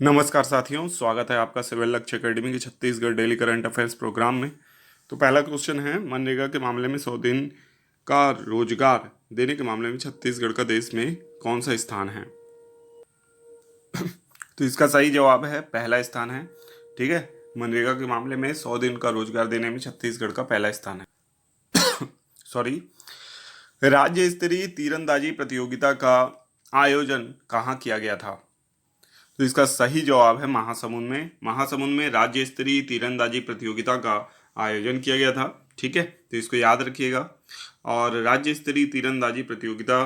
नमस्कार साथियों, स्वागत है आपका सिविल लक्ष्य एकेडमी के Chhattisgarh daily current affairs programme में। तो पहला क्वेश्चन है, मनरेगा के मामले में 100 दिन का रोजगार देने के मामले में छत्तीसगढ़ का देश में कौन सा स्थान है? तो इसका सही जवाब है पहला स्थान है। ठीक है, मनरेगा के मामले में 100 दिन का रोजगार देने में छत्तीसगढ़ का पहला स्थान है। सॉरी। राज्य स्तरीय तीरंदाजी प्रतियोगिता का आयोजन कहाँ किया गया था? तो इसका सही जवाब है महासमुंद में। महासमुंद में राज्य स्तरीय तीरंदाजी प्रतियोगिता का आयोजन किया गया था। ठीक है, तो इसको याद रखिएगा। और राज्य स्तरीय तीरंदाजी प्रतियोगिता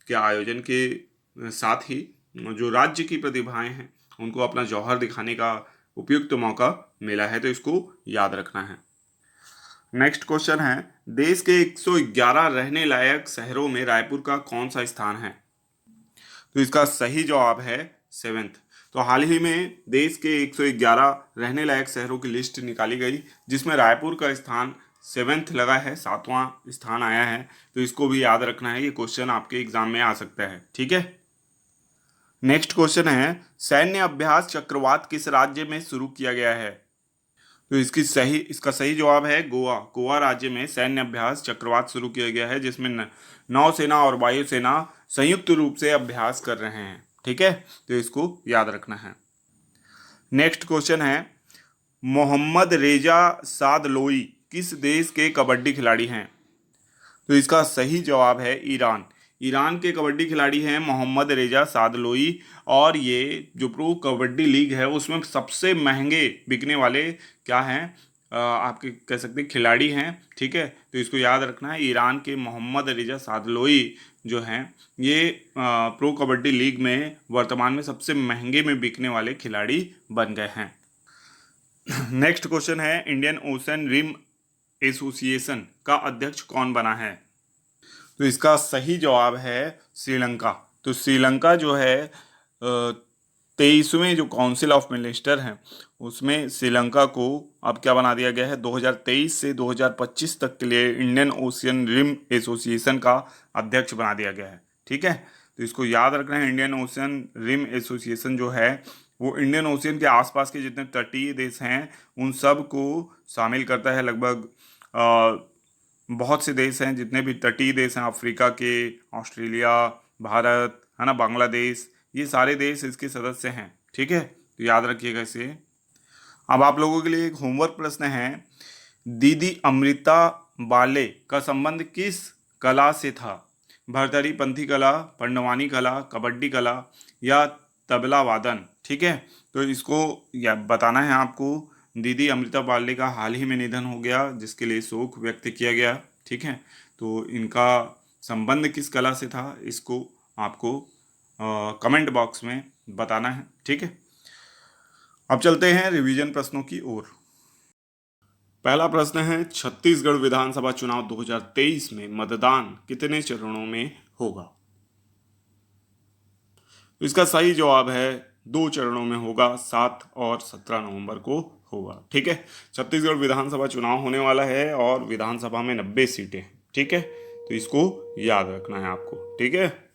के आयोजन के साथ ही जो राज्य की प्रतिभाएं हैं उनको अपना जौहर दिखाने का उपयुक्त मौका मिला है, तो इसको याद रखना है। नेक्स्ट क्वेश्चन है, देश के 111 रहने लायक शहरों में रायपुर का कौन सा स्थान है? तो इसका सही जवाब है 7th। तो हाल ही में देश के 111 रहने लायक शहरों की लिस्ट निकाली गई, जिसमें रायपुर का स्थान 7th लगा है, 7वां स्थान आया है। तो इसको भी याद रखना है, ये क्वेश्चन आपके एग्जाम में आ सकता है। ठीक है। नेक्स्ट क्वेश्चन है, सैन्य अभ्यास चक्रवात किस राज्य में शुरू किया गया है? तो इसका सही जवाब है गोवा। गोवा राज्य में सैन्य अभ्यास चक्रवात शुरू किया गया है, जिसमें नौसेना और वायुसेना संयुक्त रूप से अभ्यास कर रहे हैं। ठीक है, तो इसको याद रखना है। नेक्स्ट क्वेश्चन है, मोहम्मद रेजा सादलोई किस देश के कबड्डी खिलाड़ी हैं? तो इसका सही जवाब है ईरान। ईरान के कबड्डी खिलाड़ी हैं मोहम्मद रेजा सादलोई। और ये जो प्रो कबड्डी लीग है उसमें सबसे महंगे बिकने वाले क्या हैं, आपके कह सकते हैं खिलाड़ी हैं। ठीक है, तो इसको याद रखना है। ईरान के मोहम्मद रेजा सादलोई जो हैं ये प्रो कबड्डी लीग में वर्तमान में सबसे महंगे में बिकने वाले खिलाड़ी बन गए हैं। नेक्स्ट क्वेश्चन है, इंडियन ओशन रिम एसोसिएशन का अध्यक्ष कौन बना है? तो इसका सही जवाब है श्रीलंका। तो श्रीलंका जो है 23वें जो काउंसिल ऑफ मिनिस्टर हैं उसमें श्रीलंका को अब क्या बना दिया गया है, 2023 से 2025 तक के लिए इंडियन ओशियन रिम एसोसिएशन का अध्यक्ष बना दिया गया है। ठीक है, तो इसको याद रखना है। इंडियन ओशियन रिम एसोसिएशन जो है वो इंडियन ओशियन के आसपास के जितने तटीय देश हैं उन सब को शामिल करता है। लगभग बहुत से देश हैं, जितने भी तटीय देश हैं, अफ्रीका के, ऑस्ट्रेलिया, भारत, है ना, बांग्लादेश, ये सारे देश इसके सदस्य हैं। ठीक है, तो याद रखिएगा इसे। अब आप लोगों के लिए एक होमवर्क प्रश्न है, दीदी अमृता बाले का संबंध किस कला से था? भरतरी पंथी कला, पंडवानी कला, कबड्डी कला या तबला वादन? ठीक है, तो इसको बताना है आपको। दीदी अमृता बाले का हाल ही में निधन हो गया, जिसके लिए शोक व्यक्त किया गया। ठीक है, तो इनका संबंध किस कला से था इसको आपको कमेंट बॉक्स में बताना है। ठीक है, अब चलते हैं रिवीजन प्रश्नों की ओर। पहला प्रश्न है, छत्तीसगढ़ विधानसभा चुनाव 2023 में मतदान कितने चरणों में होगा? तो इसका सही जवाब है 2 चरणों में होगा, 7 और 17 नवंबर को होगा। ठीक है, छत्तीसगढ़ विधानसभा चुनाव होने वाला है और विधानसभा में 90 सीटें हैं। ठीक है, तो इसको याद रखना है आपको। ठीक है।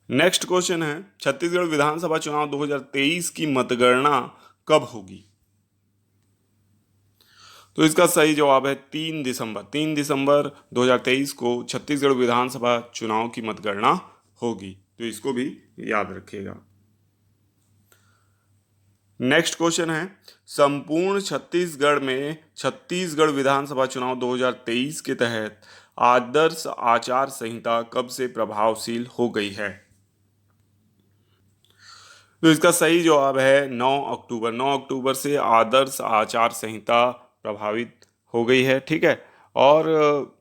नेक्स्ट क्वेश्चन है, छत्तीसगढ़ विधानसभा चुनाव 2023 की मतगणना कब होगी? तो इसका सही जवाब है 3 दिसंबर। 3 दिसंबर 2023 को छत्तीसगढ़ विधानसभा चुनाव की मतगणना होगी, तो इसको भी याद रखिएगा। नेक्स्ट क्वेश्चन है, संपूर्ण छत्तीसगढ़ में छत्तीसगढ़ विधानसभा चुनाव 2023 के तहत आदर्श आचार संहिता कब से प्रभावशील हो गई है? तो इसका सही जवाब है 9 अक्टूबर। 9 अक्टूबर से आदर्श आचार संहिता प्रभावित हो गई है। ठीक है, और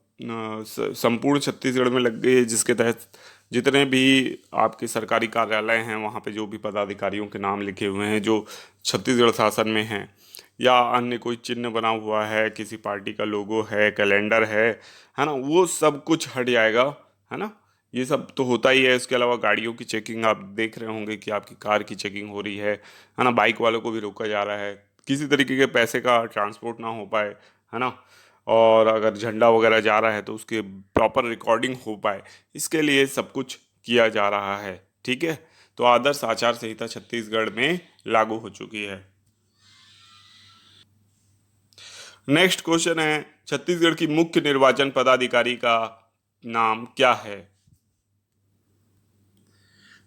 संपूर्ण छत्तीसगढ़ में लग गई है, जिसके तहत जितने भी आपके सरकारी कार्यालय हैं वहाँ पे जो भी पदाधिकारियों के नाम लिखे हुए हैं जो छत्तीसगढ़ शासन में हैं, या अन्य कोई चिन्ह बना हुआ है, किसी पार्टी का लोगो है, कैलेंडर है ना, वो सब कुछ हट जाएगा। है ना, ये सब तो होता ही है। इसके अलावा गाड़ियों की चेकिंग आप देख रहे होंगे कि आपकी कार की चेकिंग हो रही है ना, बाइक वालों को भी रोका जा रहा है, किसी तरीके के पैसे का ट्रांसपोर्ट ना हो पाए, है ना, और अगर झंडा वगैरह जा रहा है तो उसके प्रॉपर रिकॉर्डिंग हो पाए, इसके लिए सब कुछ किया जा रहा है। ठीक है, तो आदर्श आचार संहिता छत्तीसगढ़ में लागू हो चुकी है। नेक्स्ट क्वेश्चन है, छत्तीसगढ़ की मुख्य निर्वाचन पदाधिकारी का नाम क्या है?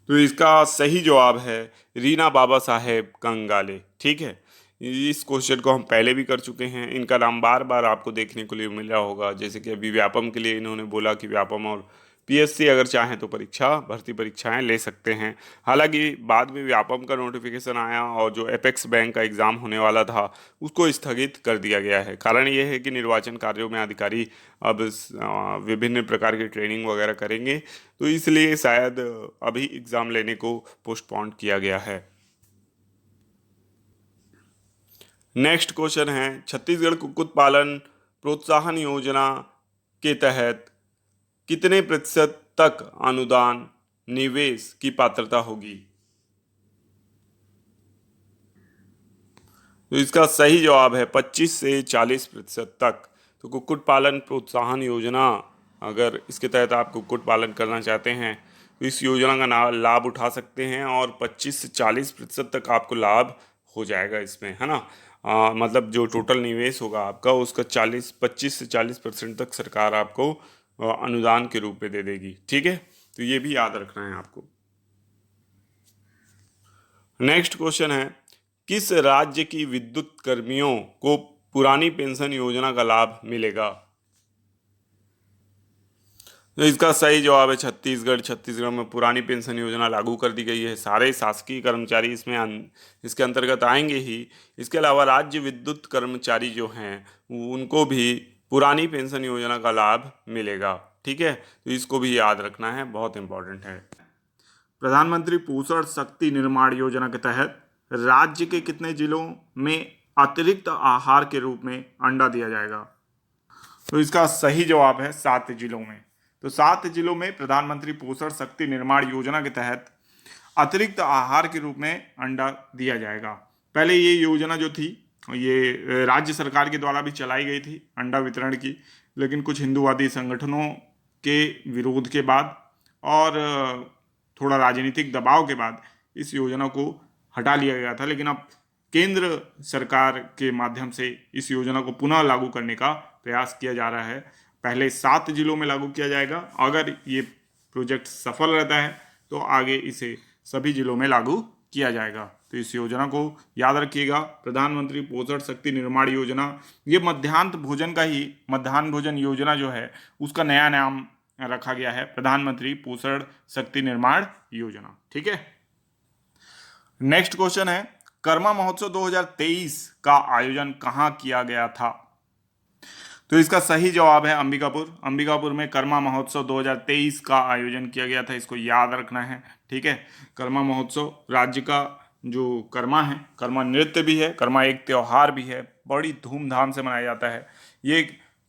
तो इसका सही जवाब है रीना बाबा साहेब कंगाले। ठीक है, इस क्वेश्चन को हम पहले भी कर चुके हैं, इनका नाम बार बार आपको देखने को लिए मिल रहा होगा। जैसे कि अभी व्यापम के लिए इन्होंने बोला कि व्यापम और पीएससी अगर चाहें तो भर्ती परीक्षाएं ले सकते हैं। हालांकि बाद में व्यापम का नोटिफिकेशन आया और जो एपेक्स बैंक का एग्ज़ाम होने वाला था उसको स्थगित कर दिया गया है। कारण ये है कि निर्वाचन कार्यों में अधिकारी अब विभिन्न प्रकार की ट्रेनिंग वगैरह करेंगे, तो इसलिए शायद अभी एग्ज़ाम लेने को पोस्टपोन किया गया है। नेक्स्ट क्वेश्चन है, छत्तीसगढ़ कुक्कुट पालन प्रोत्साहन योजना के तहत कितने प्रतिशत तक अनुदान निवेश की पात्रता होगी? तो इसका सही जवाब है 25 से 40% तक। तो कुक्कुट पालन प्रोत्साहन योजना, अगर इसके तहत आप कुक्कुट पालन करना चाहते हैं तो इस योजना का लाभ उठा सकते हैं और 25 से 40% तक आपको लाभ हो जाएगा इसमें, है ना। मतलब जो टोटल निवेश होगा आपका उसका 25 से 40% तक सरकार आपको अनुदान के रूप में दे देगी। ठीक है, तो ये भी याद रखना है आपको। नेक्स्ट क्वेश्चन है, किस राज्य की विद्युत कर्मियों को पुरानी पेंशन योजना का लाभ मिलेगा? तो इसका सही जवाब है छत्तीसगढ़। छत्तीसगढ़ में पुरानी पेंशन योजना लागू कर दी गई है, सारे शासकीय कर्मचारी इसमें इसके अंतर्गत आएंगे ही। इसके अलावा राज्य विद्युत कर्मचारी जो हैं उनको भी पुरानी पेंशन योजना का लाभ मिलेगा। ठीक है, तो इसको भी याद रखना है, बहुत इंपॉर्टेंट है। प्रधानमंत्री पोषण शक्ति निर्माण योजना के तहत राज्य के कितने जिलों में अतिरिक्त आहार के रूप में अंडा दिया जाएगा? तो इसका सही जवाब है 7 जिलों में। तो 7 जिलों में प्रधानमंत्री पोषण शक्ति निर्माण योजना के तहत अतिरिक्त आहार के रूप में अंडा दिया जाएगा। पहले ये योजना जो थी ये राज्य सरकार के द्वारा भी चलाई गई थी अंडा वितरण की, लेकिन कुछ हिंदूवादी संगठनों के विरोध के बाद और थोड़ा राजनीतिक दबाव के बाद इस योजना को हटा लिया गया था। लेकिन अब केंद्र सरकार के माध्यम से इस योजना को पुनः लागू करने का प्रयास किया जा रहा है। पहले 7 जिलों में लागू किया जाएगा, अगर ये प्रोजेक्ट सफल रहता है तो आगे इसे सभी जिलों में लागू किया जाएगा। तो इस योजना को याद रखिएगा, प्रधानमंत्री पोषण शक्ति निर्माण योजना। ये मध्याह्न भोजन योजना जो है उसका नया नाम रखा गया है, प्रधानमंत्री पोषण शक्ति निर्माण योजना। ठीक है, नेक्स्ट क्वेश्चन है, कर्मा महोत्सव 2023 का आयोजन कहाँ किया गया था? तो इसका सही जवाब है अंबिकापुर। अंबिकापुर में कर्मा महोत्सव 2023 का आयोजन किया गया था, इसको याद रखना है। ठीक है, कर्मा महोत्सव राज्य का जो कर्मा है, कर्मा नृत्य भी है, कर्मा एक त्यौहार भी है, बड़ी धूमधाम से मनाया जाता है। ये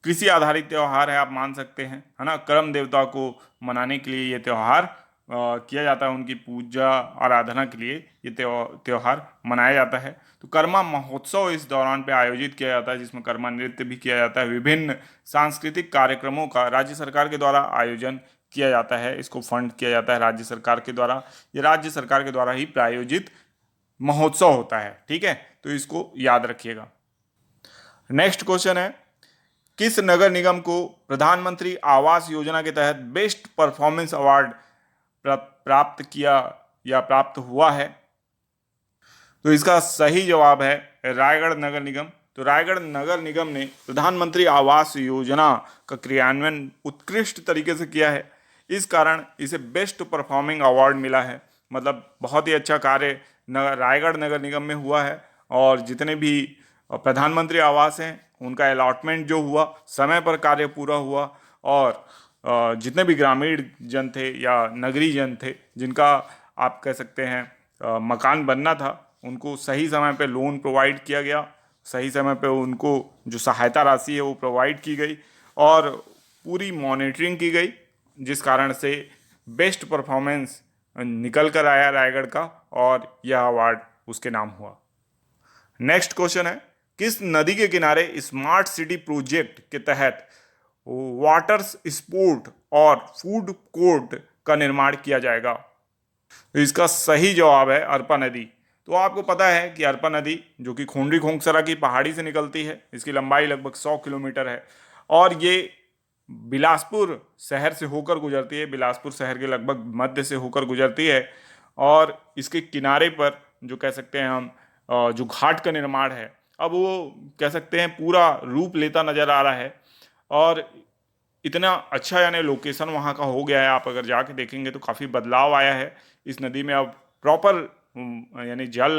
कृषि आधारित त्यौहार है, आप मान सकते हैं, है ना। कर्म देवता को मनाने के लिए ये त्यौहार किया जाता है, उनकी पूजा आराधना के लिए ये त्यौहार मनाया जाता है। तो कर्मा महोत्सव इस दौरान पे आयोजित किया जाता है, जिसमें कर्मा नृत्य भी किया जाता है। विभिन्न सांस्कृतिक कार्यक्रमों का राज्य सरकार के द्वारा आयोजन किया जाता है, इसको फंड किया जाता है राज्य सरकार के द्वारा। ये राज्य सरकार के द्वारा ही प्रायोजित महोत्सव होता है। ठीक है, तो इसको याद रखिएगा। नेक्स्ट क्वेश्चन है, किस नगर निगम को प्रधानमंत्री आवास योजना के तहत बेस्ट परफॉर्मेंस अवार्ड प्राप्त हुआ है? तो इसका सही जवाब है रायगढ़ नगर निगम। तो रायगढ़ नगर निगम ने प्रधानमंत्री आवास योजना का क्रियान्वयन उत्कृष्ट तरीके से किया है, इस कारण इसे बेस्ट परफॉर्मिंग अवार्ड मिला है। मतलब बहुत ही अच्छा कार्य रायगढ़ नगर निगम में हुआ है, और जितने भी प्रधानमंत्री आवास हैं उनका अलॉटमेंट जो हुआ, समय पर कार्य पूरा हुआ, और जितने भी ग्रामीण जन थे या नगरीय जन थे जिनका आप कह सकते हैं मकान बनना था, उनको सही समय पे लोन प्रोवाइड किया गया, सही समय पे उनको जो सहायता राशि है वो प्रोवाइड की गई, और पूरी मॉनिटरिंग की गई, जिस कारण से बेस्ट परफॉर्मेंस निकल कर आया रायगढ़ का, और यह अवार्ड उसके नाम हुआ। नेक्स्ट क्वेश्चन है, किस नदी के किनारे स्मार्ट सिटी प्रोजेक्ट के तहत वाटर स्पोर्ट और फूड कोर्ट का निर्माण किया जाएगा? तो इसका सही जवाब है अरपा नदी। तो आपको पता है कि अरपा नदी जो कि खोंडरी खोंगसरा की पहाड़ी से निकलती है, इसकी लंबाई लगभग 100 किलोमीटर है और ये बिलासपुर शहर से होकर गुजरती है, बिलासपुर शहर के लगभग मध्य से होकर गुजरती है। और इसके किनारे पर जो कह सकते हैं हम जो घाट का निर्माण है, अब वो कह सकते हैं पूरा रूप लेता नजर आ रहा है। और इतना अच्छा यानी लोकेशन वहाँ का हो गया है, आप अगर जाके देखेंगे तो काफ़ी बदलाव आया है इस नदी में। अब प्रॉपर यानी जल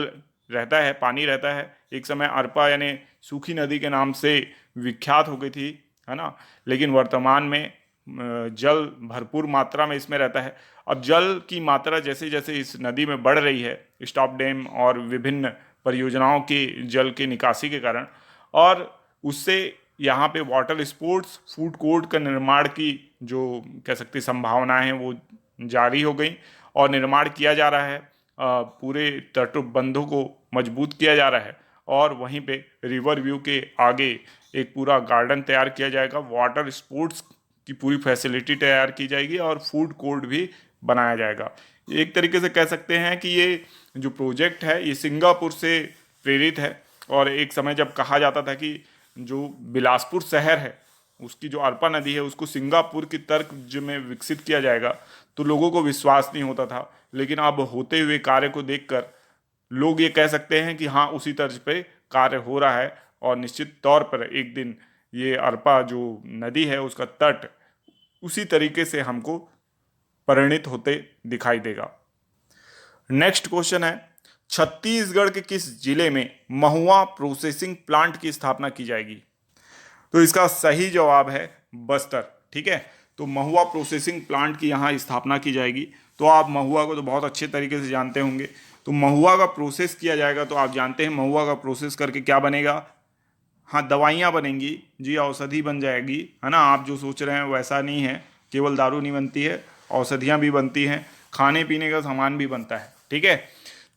रहता है, पानी रहता है। एक समय अरपा यानी सूखी नदी के नाम से विख्यात हो गई थी, है ना, लेकिन वर्तमान में जल भरपूर मात्रा में इसमें रहता है। अब जल की मात्रा जैसे जैसे इस नदी में बढ़ रही है, स्टॉप डैम और विभिन्न परियोजनाओं की जल की निकासी के कारण, और उससे यहाँ पे वाटर स्पोर्ट्स फूड कोर्ट का निर्माण की जो कह सकते संभावनाएं हैं वो जारी हो गई और निर्माण किया जा रहा है। पूरे तटबंधों को मजबूत किया जा रहा है और वहीं पे रिवर व्यू के आगे एक पूरा गार्डन तैयार किया जाएगा, वाटर स्पोर्ट्स की पूरी फैसिलिटी तैयार की जाएगी और फूड कोर्ट भी बनाया जाएगा। एक तरीके से कह सकते हैं कि ये जो प्रोजेक्ट है ये सिंगापुर से प्रेरित है। और एक समय जब कहा जाता था कि जो बिलासपुर शहर है उसकी जो अरपा नदी है उसको सिंगापुर की तर्ज में विकसित किया जाएगा, तो लोगों को विश्वास नहीं होता था, लेकिन अब होते हुए कार्य को देखकर लोग ये कह सकते हैं कि हाँ उसी तर्ज पे कार्य हो रहा है और निश्चित तौर पर एक दिन ये अरपा जो नदी है उसका तट उसी तरीके से हमको परिणित होते दिखाई देगा। नेक्स्ट क्वेश्चन है, छत्तीसगढ़ के किस जिले में महुआ प्रोसेसिंग प्लांट की स्थापना की जाएगी? तो इसका सही जवाब है बस्तर। ठीक है, तो महुआ प्रोसेसिंग प्लांट की यहाँ स्थापना की जाएगी। तो आप महुआ को तो बहुत अच्छे तरीके से जानते होंगे। तो महुआ का प्रोसेस किया जाएगा, तो आप जानते हैं महुआ का प्रोसेस करके क्या बनेगा? हाँ, दवाइयाँ बनेंगी जी, औषधि बन जाएगी, है ना। आप जो सोच रहे हैं वैसा नहीं है, केवल दारू नहीं बनती है, औषधियाँ भी बनती हैं, खाने पीने का सामान भी बनता है। ठीक है,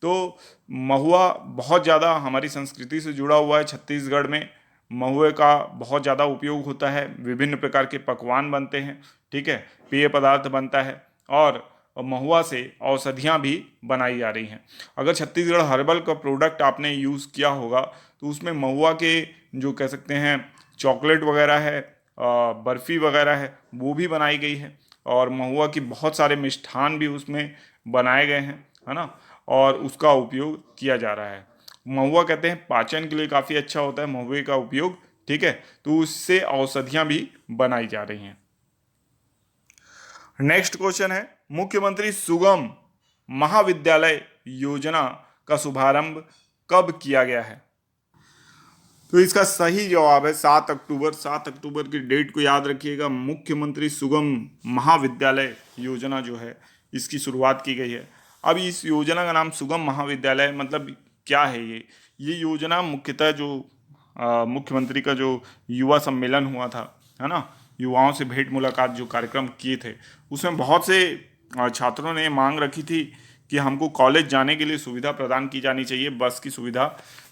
तो महुआ बहुत ज़्यादा हमारी संस्कृति से जुड़ा हुआ है। छत्तीसगढ़ में महुए का बहुत ज़्यादा उपयोग होता है, विभिन्न प्रकार के पकवान बनते हैं, ठीक है, पेय पदार्थ बनता है और महुआ से औषधियाँ भी बनाई जा रही हैं। अगर छत्तीसगढ़ हर्बल का प्रोडक्ट आपने यूज़ किया होगा तो उसमें महुआ के जो कह सकते हैं चॉकलेट वगैरह है, बर्फ़ी वगैरह है, वो भी बनाई गई है और महुआ की बहुत सारे मिष्ठान भी उसमें बनाए गए हैं, है ना, और उसका उपयोग किया जा रहा है। महुआ कहते हैं पाचन के लिए काफ़ी अच्छा होता है महुए का उपयोग, ठीक है, तो उससे औषधियाँ भी बनाई जा रही हैं। नेक्स्ट क्वेश्चन है, मुख्यमंत्री सुगम महाविद्यालय योजना का शुभारंभ कब किया गया है? तो इसका सही जवाब है 7 अक्टूबर। 7 अक्टूबर की डेट को याद रखिएगा। मुख्यमंत्री सुगम महाविद्यालय योजना जो है इसकी शुरुआत की गई है। अब इस योजना का नाम सुगम महाविद्यालय मतलब क्या है? ये योजना मुख्यतः जो मुख्यमंत्री का जो युवा सम्मेलन हुआ था, है ना, युवाओं से भेंट मुलाकात जो कार्यक्रम किए थे उसमें बहुत से छात्रों ने मांग रखी थी कि हमको कॉलेज जाने के लिए सुविधा प्रदान की जानी चाहिए, बस की सुविधा।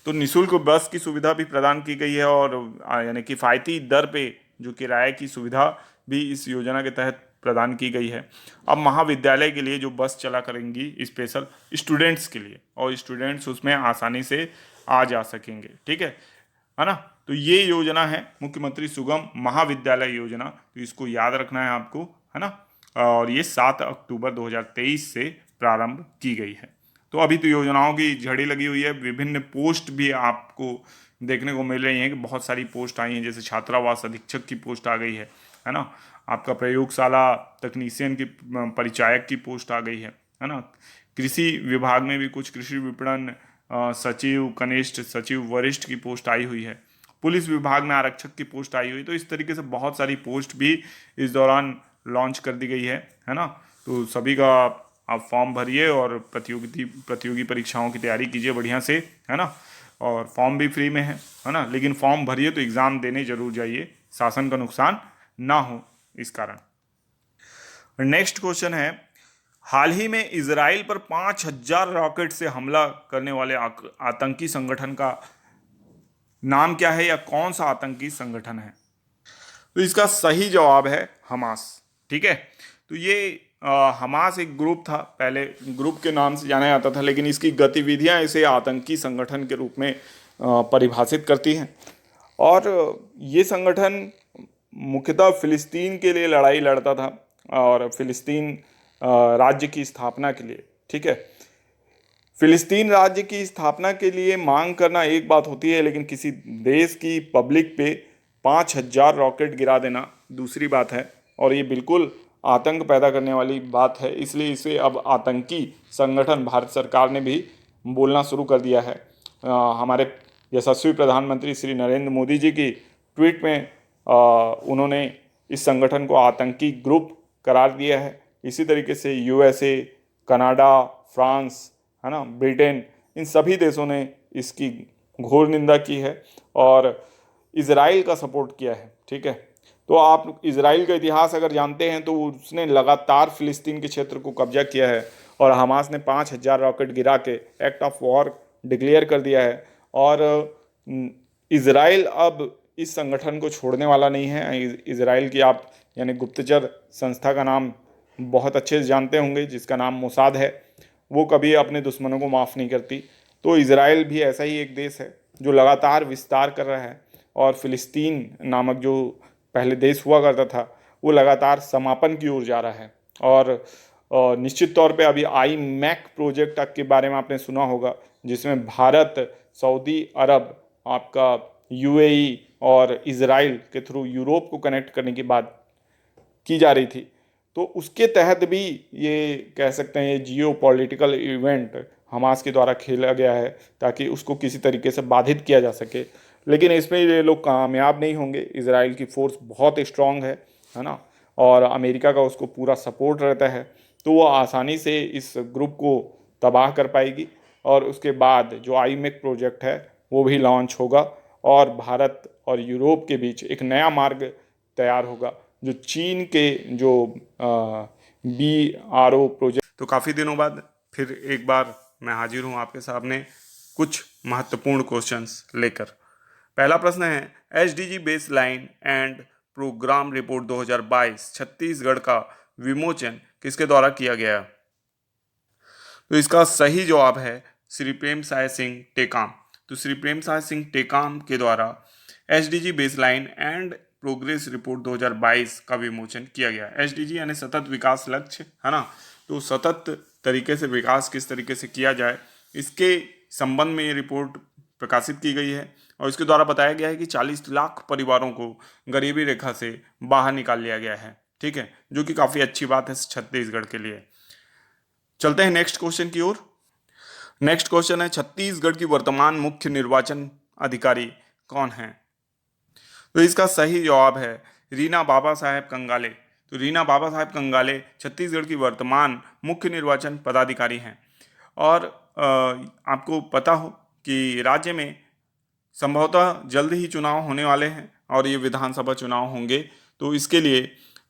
तो निःशुल्क बस की सुविधा भी प्रदान की गई है और यानी किफ़ायती दर पे जो किराए की सुविधा भी इस योजना के तहत प्रदान की गई है। अब महाविद्यालय के लिए जो बस चला करेंगी स्पेशल स्टूडेंट्स के लिए, और स्टूडेंट्स उसमें आसानी से आ जा सकेंगे, ठीक है ना। तो ये योजना है मुख्यमंत्री सुगम महाविद्यालय योजना, तो इसको याद रखना है आपको, है ना। और ये 7 अक्टूबर 2023 से प्रारंभ की गई है। तो अभी तो योजनाओं की झड़ी लगी हुई है, विभिन्न पोस्ट भी आपको देखने को मिल रही हैं कि बहुत सारी पोस्ट आई हैं, जैसे छात्रावास अधीक्षक की पोस्ट आ गई है ना, आपका प्रयोगशाला तकनीशियन की परिचायक की पोस्ट आ गई है ना। कृषि विभाग में भी कुछ कृषि विपणन सचिव, कनिष्ठ सचिव, वरिष्ठ की पोस्ट आई हुई है। पुलिस विभाग में आरक्षक की पोस्ट आई हुई। तो इस तरीके से बहुत सारी पोस्ट भी इस दौरान लॉन्च कर दी गई है ना। तो सभी का आप फॉर्म भरिए और प्रतियोगी परीक्षाओं की तैयारी कीजिए बढ़िया से, है ना। और फॉर्म भी फ्री में है ना, लेकिन फॉर्म भरिए तो एग्ज़ाम देने जरूर जाइए, शासन का नुकसान ना हो इस कारण। नेक्स्ट क्वेश्चन है, हाल ही में इजराइल पर 5000 रॉकेट से हमला करने वाले आतंकी संगठन का नाम क्या है या कौन सा आतंकी संगठन है? तो इसका सही जवाब है हमास। ठीक है, तो ये हमास एक ग्रुप था, पहले ग्रुप के नाम से जाना जाता था, लेकिन इसकी गतिविधियां इसे आतंकी संगठन के रूप में परिभाषित करती हैं। और ये संगठन मुख्यतः फिलिस्तीन के लिए लड़ाई लड़ता था और फिलिस्तीन राज्य की स्थापना के लिए। ठीक है, फिलिस्तीन राज्य की स्थापना के लिए मांग करना एक बात होती है, लेकिन किसी देश की पब्लिक पे 5,000 रॉकेट गिरा देना दूसरी बात है, और ये बिल्कुल आतंक पैदा करने वाली बात है। इसलिए इसे अब आतंकी संगठन भारत सरकार ने भी बोलना शुरू कर दिया है। हमारे यशस्वी प्रधानमंत्री श्री नरेंद्र मोदी जी की ट्वीट में उन्होंने इस संगठन को आतंकी ग्रुप करार दिया है। इसी तरीके से यूएसए, कनाडा, फ्रांस, है ना, ब्रिटेन, इन सभी देशों ने इसकी घोर निंदा की है और इजराइल का सपोर्ट किया है। ठीक है, तो आप इजराइल का इतिहास अगर जानते हैं तो उसने लगातार फिलिस्तीन के क्षेत्र को कब्जा किया है और हमास ने 5,000 रॉकेट गिरा के एक्ट ऑफ वॉर डिक्लेयर कर दिया है। और इजराइल अब इस संगठन को छोड़ने वाला नहीं है। इजराइल की आप यानी गुप्तचर संस्था का नाम बहुत अच्छे से जानते होंगे, जिसका नाम मोसाद है। वो कभी अपने दुश्मनों को माफ़ नहीं करती। तो इजराइल भी ऐसा ही एक देश है जो लगातार विस्तार कर रहा है और फिलिस्तीन नामक जो पहले देश हुआ करता था वो लगातार समापन की ओर जा रहा है। और निश्चित तौर पे अभी आई मैक प्रोजेक्ट के बारे में आपने सुना होगा, जिसमें भारत, सऊदी अरब, आपका यूएई और इजराइल के थ्रू यूरोप को कनेक्ट करने की बात की जा रही थी। तो उसके तहत भी ये कह सकते हैं ये जियो पॉलिटिकल इवेंट हमास के द्वारा खेला गया है ताकि उसको किसी तरीके से बाधित किया जा सके, लेकिन इसमें ये लोग कामयाब नहीं होंगे। इजराइल की फोर्स बहुत स्ट्रांग है ना, और अमेरिका का उसको पूरा सपोर्ट रहता है, तो वो आसानी से इस ग्रुप को तबाह कर पाएगी। और उसके बाद जो आईमेक प्रोजेक्ट है वो भी लॉन्च होगा और भारत और यूरोप के बीच एक नया मार्ग तैयार होगा। जो चीन के जो BRO प्रोजेक्ट, तो काफ़ी दिनों बाद फिर एक बार मैं हाजिर हूँ आपके सामने कुछ महत्वपूर्ण क्वेश्चंस लेकर। पहला प्रश्न है, SDG baseline and programme report 2022 Chhattisgarh का विमोचन किसके द्वारा किया गया? तो इसका सही जवाब है श्री प्रेम साय सिंह टेकाम। तो श्री प्रेम साय सिंह टेकाम के द्वारा SDG baseline and progress report 2022 का विमोचन किया गया। SDG यानी सतत विकास लक्ष्य, है ना, तो सतत तरीके से विकास किस तरीके से किया जाए, इसके संबंध में ये रिपोर्ट प्रकाशित की गई है और इसके द्वारा बताया गया है कि 40 लाख परिवारों को गरीबी रेखा से बाहर निकाल लिया गया है। ठीक है, जो कि काफ़ी अच्छी बात है छत्तीसगढ़ के लिए। चलते हैं नेक्स्ट क्वेश्चन की ओर। नेक्स्ट क्वेश्चन है, छत्तीसगढ़ की वर्तमान मुख्य निर्वाचन अधिकारी कौन है? तो इसका सही जवाब है रीना बाबा साहेब कंगाले। तो रीना बाबा साहेब कंगाले छत्तीसगढ़ की वर्तमान मुख्य निर्वाचन पदाधिकारी हैं। और आपको पता हो कि राज्य में संभवतः जल्द ही चुनाव होने वाले हैं और ये विधानसभा चुनाव होंगे, तो इसके लिए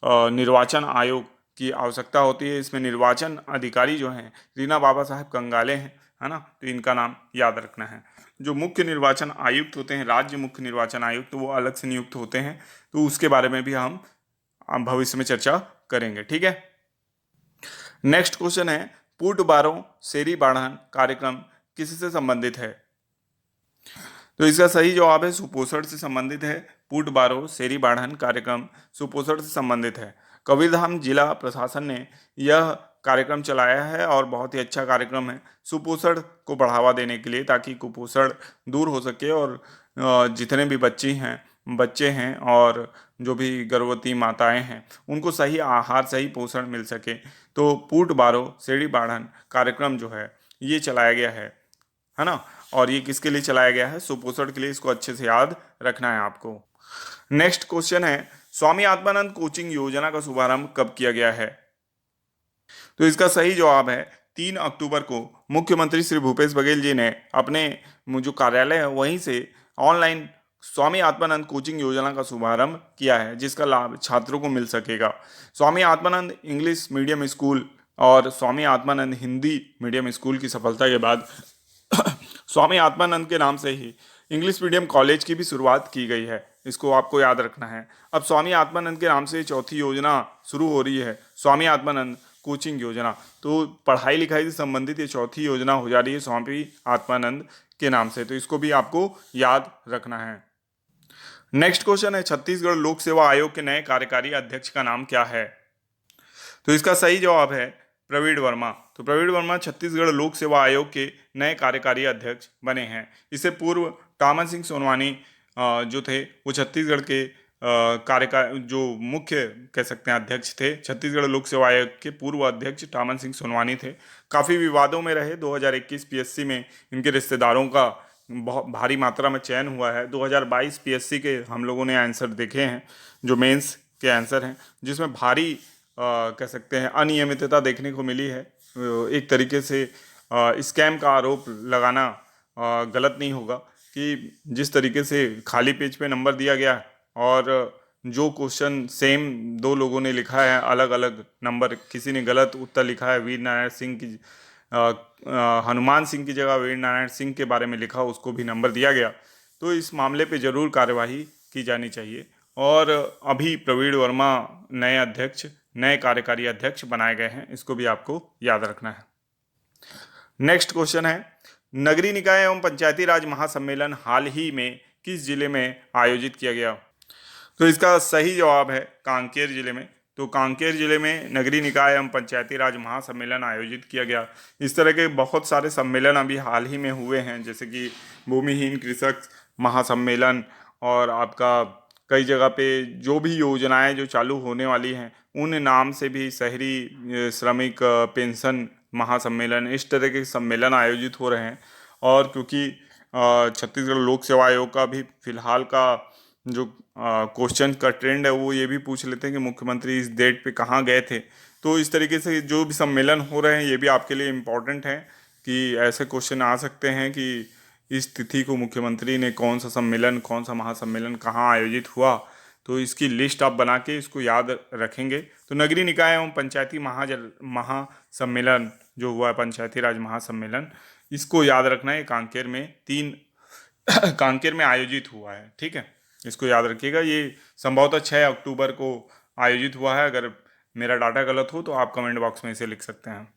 निर्वाचन आयोग की आवश्यकता होती है। इसमें निर्वाचन अधिकारी जो हैं रीना बाबा साहेब कंगाले हैं, है ना, तो इनका नाम याद रखना है। जो मुख्य निर्वाचन आयुक्त होते हैं, राज्य मुख्य निर्वाचन आयुक्त, तो वो अलग से नियुक्त होते हैं, तो उसके बारे में भी हम भविष्य में चर्चा करेंगे। ठीक है, नेक्स्ट क्वेश्चन है, पुट बारो सेरी बाढ़न कार्यक्रम किससे संबंधित है? तो इसका सही जवाब है सुपोषण से संबंधित है। पुट बारो सेरी बाढ़न कार्यक्रम सुपोषण से संबंधित है। कबीरधाम जिला प्रशासन ने यह कार्यक्रम चलाया है और बहुत ही अच्छा कार्यक्रम है सुपोषण को बढ़ावा देने के लिए, ताकि कुपोषण दूर हो सके और जितने भी बच्चे हैं और जो भी गर्भवती माताएं हैं उनको सही आहार, सही पोषण मिल सके। तो पुट बारो सेरी बाढ़न कार्यक्रम जो है ये चलाया गया है ना, और ये किसके लिए चलाया गया है? सुपोषण के लिए। इसको अच्छे से याद रखना है आपको। नेक्स्ट क्वेश्चन है, स्वामी आत्मानंद कोचिंग योजना का शुभारंभ कब किया गया है? तो इसका सही जवाब है 3 अक्टूबर को मुख्यमंत्री श्री भूपेश बघेल जी ने अपने जो कार्यालय है वहीं से ऑनलाइन स्वामी आत्मानंद कोचिंग योजना का शुभारंभ किया है, जिसका लाभ छात्रों को मिल सकेगा। Swami Atmanand English medium school और स्वामी आत्मानंद हिंदी मीडियम स्कूल की सफलता के बाद स्वामी आत्मानंद के नाम से ही इंग्लिश मीडियम कॉलेज की भी शुरुआत की गई है। इसको आपको याद रखना है। अब स्वामी आत्मानंद के नाम से चौथी योजना शुरू हो रही है, स्वामी आत्मानंद कोचिंग योजना। तो पढ़ाई लिखाई से संबंधित ये चौथी योजना हो जा रही है स्वामी आत्मानंद के नाम से, तो इसको भी आपको याद रखना है। नेक्स्ट क्वेश्चन है, छत्तीसगढ़ लोक सेवा आयोग के नए कार्यकारी अध्यक्ष का नाम क्या है? तो इसका सही जवाब है प्रवीण वर्मा। तो प्रवीण वर्मा छत्तीसगढ़ लोक सेवा आयोग के नए कार्यकारी अध्यक्ष बने हैं। इससे पूर्व टामन सिंह सोनवानी जो थे वो छत्तीसगढ़ के जो मुख्य कह सकते हैं अध्यक्ष थे। छत्तीसगढ़ लोक सेवा आयोग के पूर्व अध्यक्ष टामन सिंह सोनवानी थे। काफ़ी विवादों में रहे। 2021 पीएससी में इनके रिश्तेदारों का बहुत भारी मात्रा में चयन हुआ है। 2022 पीएससी के हम लोगों ने आंसर देखे हैं, जो मेंस के आंसर हैं, जिसमें भारी कह सकते हैं अनियमितता देखने को मिली है। एक तरीके से स्कैम का आरोप लगाना गलत नहीं होगा कि जिस तरीके से खाली पेज पे नंबर दिया गया और जो क्वेश्चन सेम दो लोगों ने लिखा है, अलग अलग नंबर, किसी ने गलत उत्तर लिखा है, वीर नारायण सिंह की हनुमान सिंह की जगह वीर नारायण सिंह के बारे में लिखा, उसको भी नंबर दिया गया। तो इस मामले पे ज़रूर कार्यवाही की जानी चाहिए। और अभी प्रवीण वर्मा नए कार्यकारी अध्यक्ष बनाए गए हैं, इसको भी आपको याद रखना है। नेक्स्ट क्वेश्चन है, नगरीय निकाय एवं पंचायती राज महासम्मेलन हाल ही में किस जिले में आयोजित किया गया? तो इसका सही जवाब है कांकेर जिले में। तो कांकेर जिले में नगरीय निकाय एवं पंचायती राज महासम्मेलन आयोजित किया गया। इस तरह के बहुत सारे सम्मेलन अभी हाल ही में हुए हैं, जैसे कि भूमिहीन कृषक महासम्मेलन, और आपका कई जगह पे जो भी योजनाएं जो चालू होने वाली हैं उन नाम से भी शहरी श्रमिक पेंशन महासम्मेलन, इस तरह के सम्मेलन आयोजित हो रहे हैं। और क्योंकि छत्तीसगढ़ लोक सेवा आयोग का भी फिलहाल का जो क्वेश्चन का ट्रेंड है वो ये भी पूछ लेते हैं कि मुख्यमंत्री इस डेट पे कहाँ गए थे। तो इस तरीके से जो भी सम्मेलन हो रहे हैं ये भी आपके लिए इम्पोर्टेंट है कि ऐसे क्वेश्चन आ सकते हैं कि इस तिथि को मुख्यमंत्री ने कौन सा सम्मेलन, कौन सा महासम्मेलन कहाँ आयोजित हुआ। तो इसकी लिस्ट आप बना के इसको याद रखेंगे। तो नगरीय निकाय एवं पंचायती महासम्मेलन जो हुआ है, पंचायती राज महासम्मेलन, इसको याद रखना है। कांकेर में कांकेर में आयोजित हुआ है, ठीक है, इसको याद रखिएगा। ये संभवतः 6 अक्टूबर को आयोजित हुआ है। अगर मेरा डाटा गलत हो तो आप कमेंट बॉक्स में इसे लिख सकते हैं।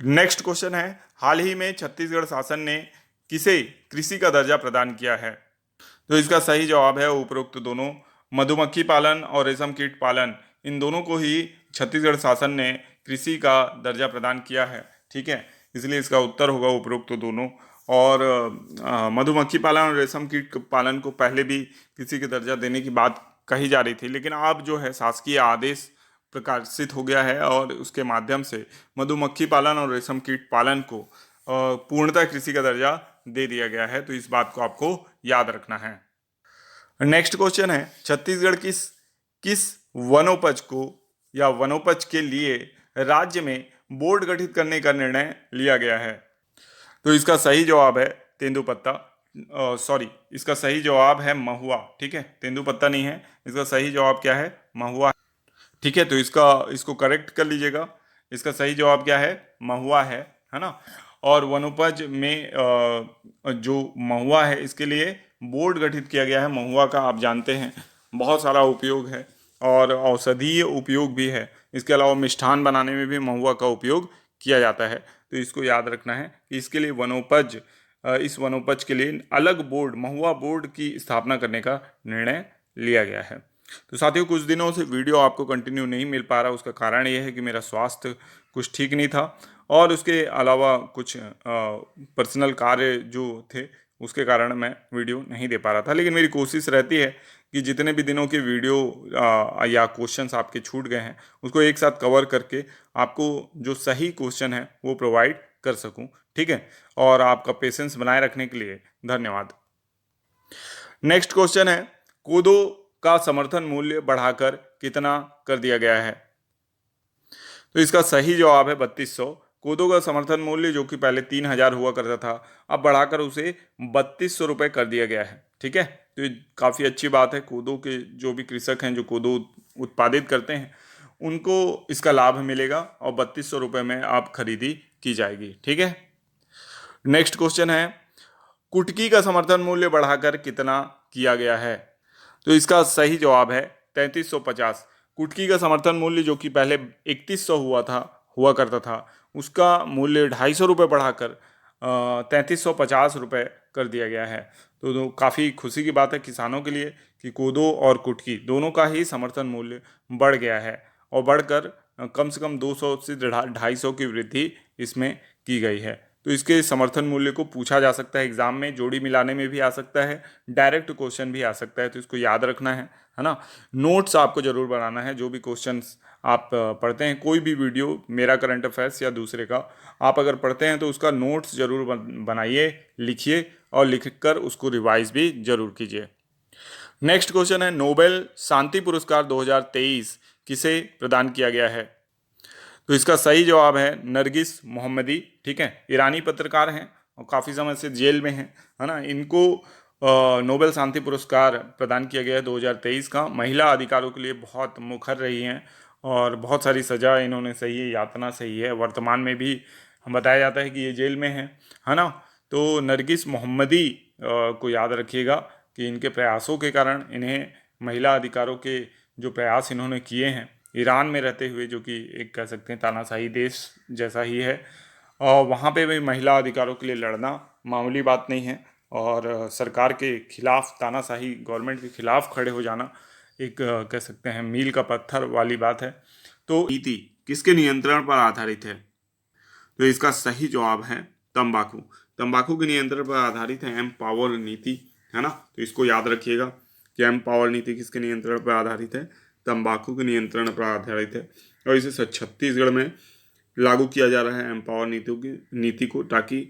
नेक्स्ट क्वेश्चन है, हाल ही में छत्तीसगढ़ शासन ने किसे कृषि का दर्जा प्रदान किया है? तो इसका सही जवाब है उपरोक्त दोनों। मधुमक्खी पालन और रेशम कीट पालन, इन दोनों को ही छत्तीसगढ़ शासन ने कृषि का दर्जा प्रदान किया है, ठीक है, इसलिए इसका उत्तर होगा उपरोक्त दोनों। और मधुमक्खी पालन और रेशम कीट पालन को पहले भी कृषि का दर्जा देने की बात कही जा रही थी, लेकिन अब जो है शासकीय आदेश प्रकाशित हो गया है और उसके माध्यम से मधुमक्खी पालन और रेशम कीट पालन को पूर्णतः कृषि का दर्जा दे दिया गया है। तो इस बात को आपको याद रखना है। नेक्स्ट क्वेश्चन है, छत्तीसगढ़ किस वनोपज को या वनोपज के लिए राज्य में बोर्ड गठित करने का निर्णय लिया गया है? तो इसका सही जवाब है तेंदुपत्ता। इसका सही जवाब है महुआ, ठीक है, तेंदुपत्ता नहीं है। इसका सही जवाब क्या है? महुआ, ठीक है। तो इसको करेक्ट कर लीजिएगा। इसका सही जवाब क्या है? महुआ है ना। और वनोपज में जो महुआ है इसके लिए बोर्ड गठित किया गया है। महुआ का आप जानते हैं बहुत सारा उपयोग है और औषधीय उपयोग भी है। इसके अलावा मिष्ठान बनाने में भी महुआ का उपयोग किया जाता है। तो इसको याद रखना है कि इसके लिए इस वनोपज के लिए अलग बोर्ड, महुआ बोर्ड की स्थापना करने का निर्णय लिया गया है। तो साथियों, कुछ दिनों से वीडियो आपको कंटिन्यू नहीं मिल पा रहा, उसका कारण ये है कि मेरा स्वास्थ्य कुछ ठीक नहीं था और उसके अलावा कुछ पर्सनल कार्य जो थे उसके कारण मैं वीडियो नहीं दे पा रहा था। लेकिन मेरी कोशिश रहती है कि जितने भी दिनों के वीडियो या क्वेश्चंस आपके छूट गए हैं उसको एक साथ कवर करके आपको जो सही क्वेश्चन है वो प्रोवाइड कर सकूं, ठीक है। और आपका पेशेंस बनाए रखने के लिए धन्यवाद। नेक्स्ट क्वेश्चन है, कोदो का समर्थन मूल्य बढ़ाकर कितना कर दिया गया है? तो इसका सही जवाब है 3200। कोदो का समर्थन मूल्य जो कि पहले 3000 हुआ करता था, अब बढ़ाकर उसे 3200 रुपये कर दिया गया है, ठीक है। तो ये काफ़ी अच्छी बात है। कोदो के जो भी कृषक हैं जो कोदो उत्पादित करते हैं उनको इसका लाभ मिलेगा और 3200 रुपये में आप खरीदी की जाएगी, ठीक है। नेक्स्ट क्वेश्चन है, कुटकी का समर्थन मूल्य बढ़ाकर कितना किया गया है? तो इसका सही जवाब है 3350। कुटकी का समर्थन मूल्य जो कि पहले 3100 हुआ करता था, उसका मूल्य 250 रुपये बढ़ाकर 3350 रुपये कर दिया गया है। तो काफ़ी खुशी की बात है किसानों के लिए कि कोदो और कुटकी दोनों का ही समर्थन मूल्य बढ़ गया है और बढ़कर कम से कम 200 से 250 की वृद्धि इसमें की गई है। तो इसके समर्थन मूल्य को पूछा जा सकता है एग्जाम में, जोड़ी मिलाने में भी आ सकता है, डायरेक्ट क्वेश्चन भी आ सकता है, तो इसको याद रखना है ना। नोट्स आपको जरूर बनाना है, जो भी क्वेश्चंस आप पढ़ते हैं, कोई भी वीडियो मेरा करंट अफेयर्स या दूसरे का आप अगर पढ़ते हैं तो उसका नोट्स जरूर बनाइए, लिखिए और लिखकर उसको रिवाइज भी जरूर कीजिए। नेक्स्ट क्वेश्चन है, नोबेल शांति पुरस्कार 2023 किसे प्रदान किया गया है? तो इसका सही जवाब है नरगिस मोहम्मदी। ठीक है, ईरानी पत्रकार हैं और काफ़ी समय से जेल में हैं, है ना। इनको नोबेल शांति पुरस्कार प्रदान किया गया है 2023 का। महिला अधिकारों के लिए बहुत मुखर रही हैं और बहुत सारी सजा इन्होंने सही है, यातना सही है। वर्तमान में भी हम बताया जाता है कि ये जेल में है ना। तो नरगिस मोहम्मदी को याद रखिएगा कि इनके प्रयासों के कारण इन्हें महिला अधिकारों के जो प्रयास इन्होंने किए हैं ईरान में रहते हुए, जो कि एक कह सकते हैं तानाशाही देश जैसा ही है, और वहाँ पे भी महिला अधिकारों के लिए लड़ना मामूली बात नहीं है। और सरकार के खिलाफ, तानाशाही गवर्नमेंट के खिलाफ खड़े हो जाना एक कह सकते हैं मील का पत्थर वाली बात है। तो नीति किसके नियंत्रण पर आधारित है? तो इसका सही जवाब है तंबाकू। तंबाकू के नियंत्रण पर आधारित है एम पावर नीति, है ना। तो इसको याद रखिएगा कि एम पावर नीति किसके नियंत्रण पर आधारित है? तंबाकू के नियंत्रण पर आधारित है। और इसे छत्तीसगढ़ में लागू किया जा रहा है एम पावर नीति को, ताकि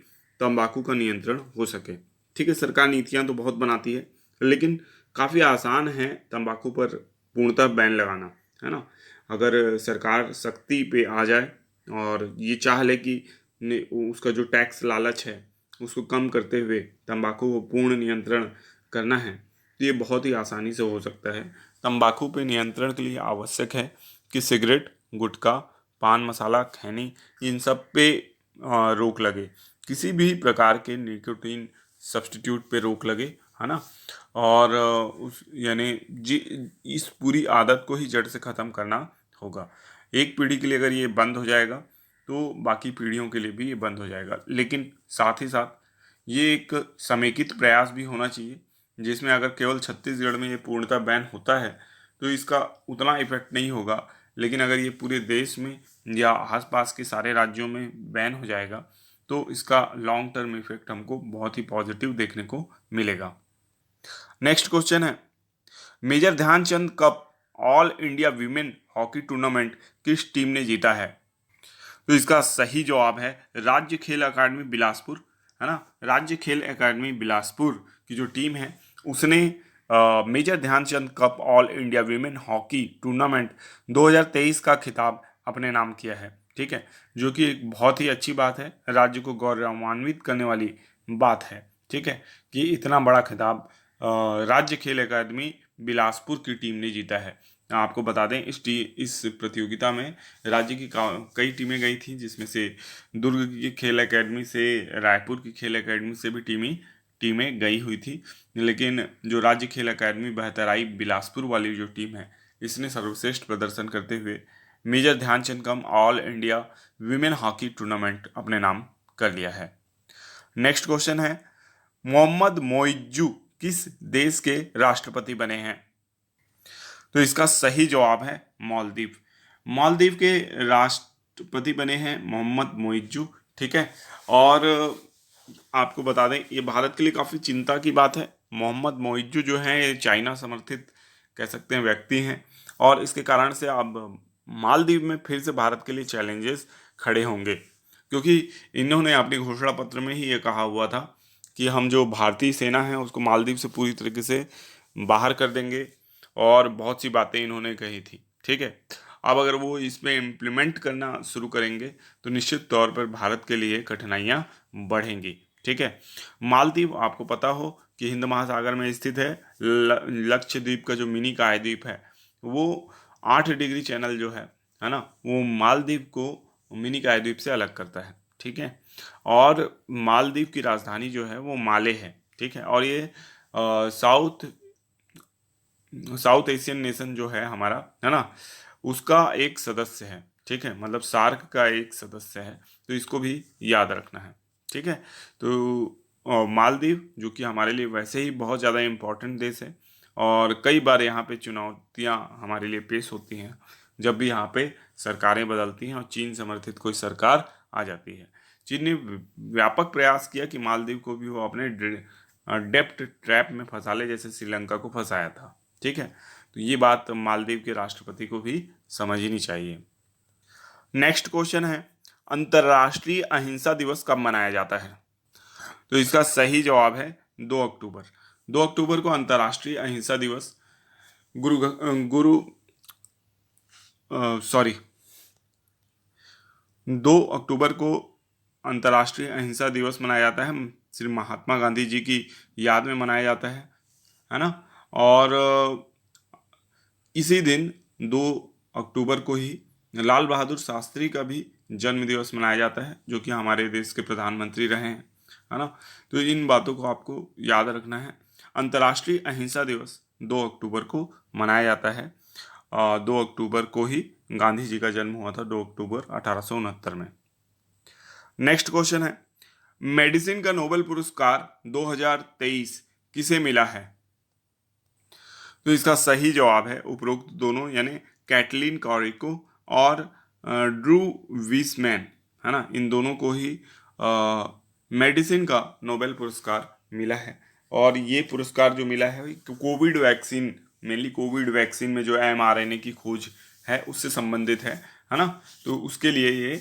तंबाकू का नियंत्रण हो सके। ठीक है, सरकार नीतियां तो बहुत बनाती है, लेकिन काफ़ी आसान है तंबाकू पर पूर्णतः बैन लगाना, है ना। अगर सरकार सख्ती पे आ जाए और ये चाह ले कि उसका जो टैक्स लालच है उसको कम करते हुए तंबाकू को पूर्ण नियंत्रण करना है, तो ये बहुत ही आसानी से हो सकता है। तंबाकू पे नियंत्रण के लिए आवश्यक है कि सिगरेट, गुटखा, पान मसाला, खैनी, इन सब पे रोक लगे। किसी भी प्रकार के निकोटीन सब्स्टिट्यूट पे रोक लगे, है ना। और उस यानी इस पूरी आदत को ही जड़ से ख़त्म करना होगा। एक पीढ़ी के लिए अगर ये बंद हो जाएगा तो बाकी पीढ़ियों के लिए भी ये बंद हो जाएगा। लेकिन साथ ही साथ ये एक समेकित प्रयास भी होना चाहिए, जिसमें अगर केवल छत्तीसगढ़ में ये पूर्णतः बैन होता है तो इसका उतना इफेक्ट नहीं होगा। लेकिन अगर ये पूरे देश में या आसपास के सारे राज्यों में बैन हो जाएगा तो इसका लॉन्ग टर्म इफेक्ट हमको बहुत ही पॉजिटिव देखने को मिलेगा। नेक्स्ट क्वेश्चन है, Major Dhyan Chand cup all India women hockey tournament किस टीम ने जीता है? तो इसका सही जवाब है राज्य खेल अकादमी बिलासपुर, है ना। राज्य खेल अकादमी बिलासपुर की जो टीम है उसने Major Dhyan Chand cup all India women hockey tournament 2023 का खिताब अपने नाम किया है। ठीक है, जो कि एक बहुत ही अच्छी बात है, राज्य को गौरवान्वित करने वाली बात है। ठीक है, कि इतना बड़ा खिताब राज्य खेल अकादमी बिलासपुर की टीम ने जीता है। आपको बता दें इस प्रतियोगिता में राज्य की कई टीमें गई थी, जिसमें से दुर्ग की खेल एकेडमी से, रायपुर की खेल एकेडमी से भी टीमें गई हुई थी। लेकिन जो राज्य खेल अकादमी बहतराई बिलासपुर वाली जो टीम है, इसने सर्वश्रेष्ठ प्रदर्शन करते हुए Major Dhyan Chand cup all India women hockey tournament अपने नाम कर लिया है। नेक्स्ट क्वेश्चन है, मोहम्मद मोइज्जू किस देश के राष्ट्रपति बने हैं? तो इसका सही जवाब है मालदीव। मालदीव के राष्ट्रपति बने हैं मोहम्मद मोइज्जू। ठीक है, और आपको बता दें ये भारत के लिए काफ़ी चिंता की बात है। मोहम्मद मोइज्जू जो हैं ये चाइना समर्थित कह सकते हैं व्यक्ति हैं, और इसके कारण से अब मालदीव में फिर से भारत के लिए चैलेंजेस खड़े होंगे, क्योंकि इन्होंने अपने घोषणा पत्र में ही ये कहा हुआ था कि हम जो भारतीय सेना है उसको मालदीव से पूरी तरीके से बाहर कर देंगे, और बहुत सी बातें इन्होंने कही थी। ठीक है, अब अगर वो इसमें इम्प्लीमेंट करना शुरू करेंगे तो निश्चित तौर पर भारत के लिए कठिनाइयाँ बढ़ेंगी। ठीक है, मालदीव आपको पता हो कि हिंद महासागर में स्थित है। लक्षद्वीप का जो मिनी प्रायद्वीप है वो 8 डिग्री चैनल जो है ना, वो मालदीव को मिनी प्रायद्वीप से अलग करता है। ठीक है, और मालदीव की राजधानी जो है वो माले है। ठीक है, और ये साउथ साउथ एशियन नेशन जो है हमारा, है ना, उसका एक सदस्य है। ठीक है, मतलब सार्क का एक सदस्य है, तो इसको भी याद रखना है। ठीक है, तो मालदीव जो कि हमारे लिए वैसे ही बहुत ज़्यादा इम्पोर्टेंट देश है, और कई बार यहाँ पे चुनौतियाँ हमारे लिए पेश होती हैं जब भी यहाँ पे सरकारें बदलती हैं और चीन समर्थित कोई सरकार आ जाती है। चीन ने व्यापक प्रयास किया कि मालदीव को भी वो अपने डेप्ट ट्रैप में फंसा ले, जैसे श्रीलंका को फंसाया था। ठीक है, तो ये बात मालदीव के राष्ट्रपति को भी समझनी चाहिए। नेक्स्ट क्वेश्चन है, अंतर्राष्ट्रीय अहिंसा दिवस कब मनाया जाता है? तो इसका सही जवाब है 2 अक्टूबर। 2 अक्टूबर को अंतर्राष्ट्रीय अहिंसा दिवस गुरु गुरु सॉरी 2 अक्टूबर को अंतर्राष्ट्रीय अहिंसा दिवस मनाया जाता है। श्री महात्मा गांधी जी की याद में मनाया जाता है ना। और इसी दिन 2 अक्टूबर को ही लाल बहादुर शास्त्री का भी जन्म दिवस मनाया जाता है, जो कि हमारे देश के प्रधानमंत्री रहे हैं, है ना। तो इन बातों को आपको याद रखना है। अंतर्राष्ट्रीय अहिंसा दिवस 2 अक्टूबर को मनाया जाता है। 2 अक्टूबर को ही गांधी जी का जन्म हुआ था, 2 अक्टूबर 1869 में। नेक्स्ट क्वेश्चन है, मेडिसिन का नोबेल पुरस्कार 2023 किसे मिला है? तो इसका सही जवाब है उपरोक्त दोनों, यानी कैटलिन कॉरिको और ड्रू विसमैन, है ना, इन दोनों को ही मेडिसिन का नोबेल पुरस्कार मिला है। और ये पुरस्कार जो मिला है Covid vaccine, mainly Covid vaccine में जो mRNA की खोज है उससे संबंधित है ना। तो उसके लिए ये